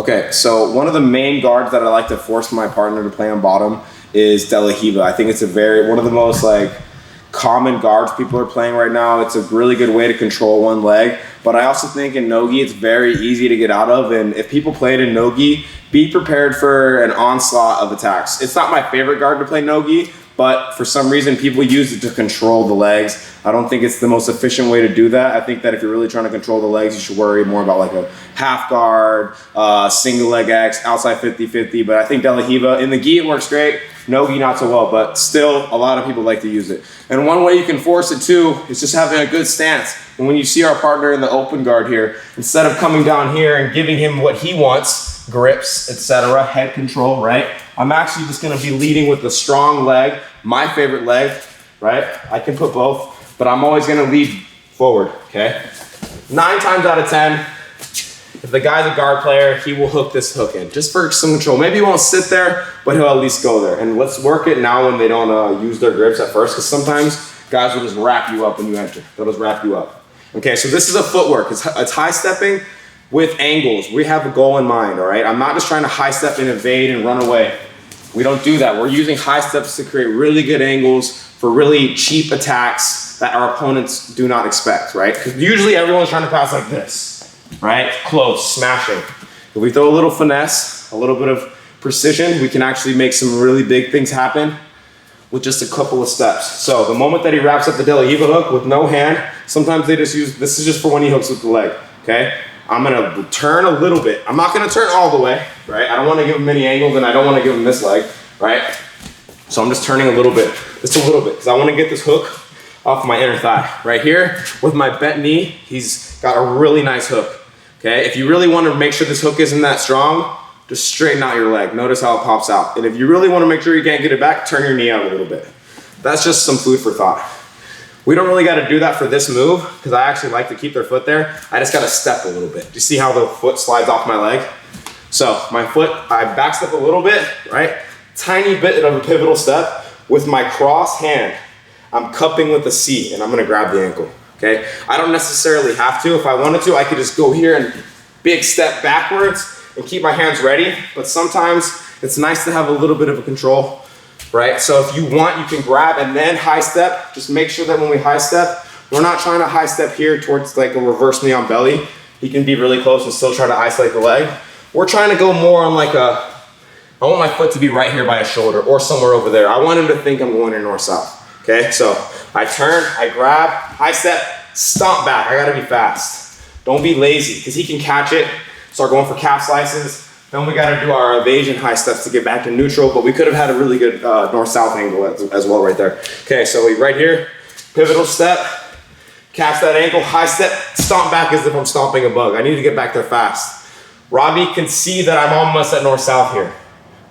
Okay, so one of the main guards that I like to force my partner to play on bottom is De La Riva. I think it's one of the most like common guards people are playing right now. It's a really good way to control one leg, but I also think in no-gi it's very easy to get out of, and if people play it in no-gi, be prepared for an onslaught of attacks. It's not my favorite guard to play no-gi, but for some reason people use it to control the legs. I don't think it's the most efficient way to do that. I think that if you're really trying to control the legs, you should worry more about like a half guard, single leg X, outside 50-50, but I think De La Riva, in the gi it works great, no-gi not so well, but still a lot of people like to use it. And one way you can force it too is just having a good stance. And when you see our partner in the open guard here, instead of coming down here and giving him what he wants, grips, etc., head control, right? I'm actually just gonna be leading with the strong leg, my favorite leg, right? I can put both, but I'm always gonna lead forward, okay? 9 times out of 10, if the guy's a guard player, he will hook this hook in, just for some control. Maybe he won't sit there, but he'll at least go there. And let's work it now when they don't use their grips at first, because sometimes guys will just wrap you up when you enter. They'll just wrap you up. Okay, so this is a footwork. It's high stepping with angles. We have a goal in mind, all right? I'm not just trying to high step and evade and run away. We don't do that. We're using high steps to create really good angles for really cheap attacks that our opponents do not expect, right? Because usually everyone's trying to pass like this, right? Close, smashing. If we throw a little finesse, a little bit of precision, we can actually make some really big things happen with just a couple of steps. So the moment that he wraps up the De La Riva hook with no hand, sometimes they just use, this is just for when he hooks with the leg, okay? I'm gonna turn a little bit. I'm not gonna turn all the way, right? I don't wanna give him any angles and I don't wanna give him this leg, right? So I'm just turning a little bit, just a little bit, because I wanna get this hook off my inner thigh. Right here, with my bent knee, he's got a really nice hook, okay? If you really wanna make sure this hook isn't that strong, just straighten out your leg. Notice how it pops out. And if you really wanna make sure you can't get it back, turn your knee out a little bit. That's just some food for thought. We don't really gotta do that for this move, because I actually like to keep their foot there. I just gotta step a little bit. Do you see how the foot slides off my leg? So my foot, I back step a little bit, right? Tiny bit of a pivotal step. With my cross hand, I'm cupping with the C, and I'm gonna grab the ankle, okay? I don't necessarily have to. If I wanted to, I could just go here and big step backwards and keep my hands ready, but sometimes it's nice to have a little bit of a control, right? So if you want, you can grab and then high step. Just make sure that when we high step, we're not trying to high step here towards like a reverse knee on belly. He can be really close and still try to isolate the leg. We're trying to go more on like I want my foot to be right here by his shoulder or somewhere over there. I want him to think I'm going in north-south, okay? So I turn, I grab, high step, stomp back. I gotta be fast. Don't be lazy, because he can catch it, start going for calf slices. Then we gotta do our evasion high steps to get back to neutral, but we could have had a really good north-south angle as well right there. Okay, so right here, pivotal step, catch that ankle, high step, stomp back as if I'm stomping a bug. I need to get back there fast. Robbie can see that I'm almost at north-south here,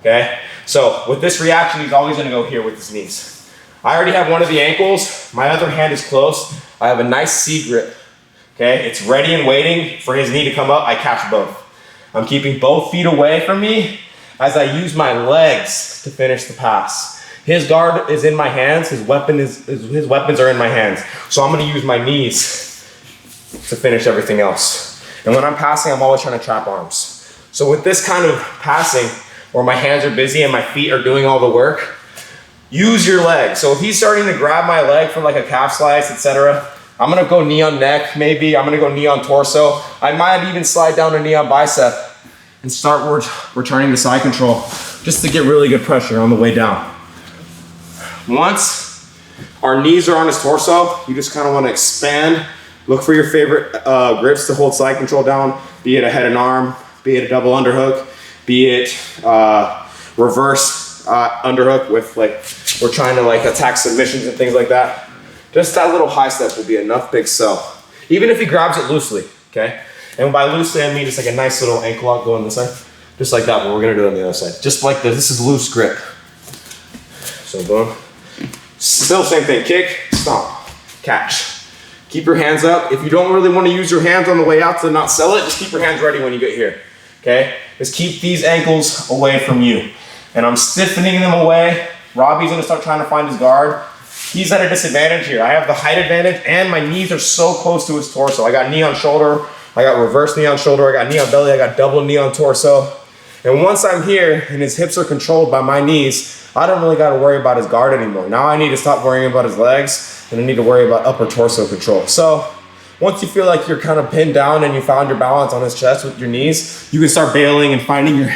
okay? So with this reaction, he's always gonna go here with his knees. I already have one of the ankles. My other hand is close. I have a nice C grip, okay? It's ready and waiting for his knee to come up. I catch both. I'm keeping both feet away from me as I use my legs to finish the pass. His guard is in my hands. His weapons are in my hands. So I'm gonna use my knees to finish everything else. And when I'm passing, I'm always trying to trap arms. So with this kind of passing, where my hands are busy and my feet are doing all the work, use your leg. So if he's starting to grab my leg for like a calf slice, etc., I'm gonna go knee on neck, maybe. I'm gonna go knee on torso. I might even slide down a knee on bicep and start returning to side control just to get really good pressure on the way down. Once our knees are on his torso, you just kind of want to expand. Look for your favorite grips to hold side control down, be it a head and arm, be it a double underhook, be it reverse underhook with like, we're trying to like attack submissions and things like that. Just that little high step will be enough big sell. Even if he grabs it loosely, okay? And by loosely, I mean just like a nice little ankle lock going this side. Just like that, but we're gonna do it on the other side. Just like this, this is loose grip. So boom. Still same thing, kick, stomp, catch. Keep your hands up. If you don't really wanna use your hands on the way out to not sell it, just keep your hands ready when you get here, okay? Just keep these ankles away from you. And I'm stiffening them away. Robbie's gonna start trying to find his guard. He's at a disadvantage here. I have the height advantage and my knees are so close to his torso. I got knee on shoulder, I got reverse knee on shoulder, I got knee on belly, I got double knee on torso. And once I'm here and his hips are controlled by my knees, I don't really gotta worry about his guard anymore. Now I need to stop worrying about his legs and I need to worry about upper torso control. So once you feel like you're kind of pinned down and you found your balance on his chest with your knees, you can start bailing and finding your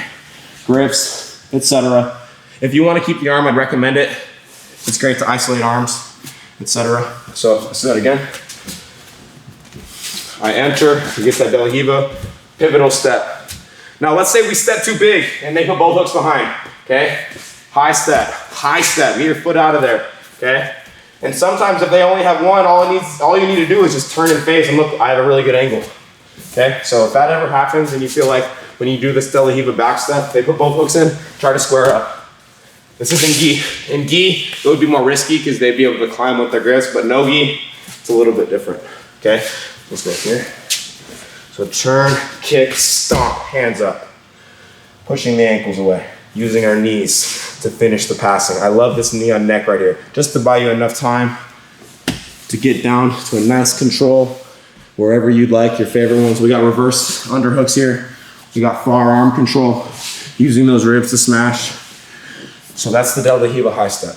grips, etc. If you wanna keep the arm, I'd recommend it. It's great to isolate arms, etc. So let's do that again. I enter, you get that belly Riva, pivotal step. Now let's say we step too big and they put both hooks behind, okay? High step, get your foot out of there, okay? And sometimes if they only have one, all you need to do is just turn and face and look, I have a really good angle, okay? So if that ever happens and you feel like when you do this belly Riva back step, they put both hooks in, try to square up. This is in gi. In gi, it would be more risky because they'd be able to climb with their grips, but no gi, it's a little bit different, okay? Let's go here. So turn, kick, stomp, hands up. Pushing the ankles away, using our knees to finish the passing. I love this knee on neck right here, just to buy you enough time to get down to a nice control wherever you'd like, your favorite ones. We got reverse underhooks here. We got far arm control, using those ribs to smash. So that's the delta Riva high step.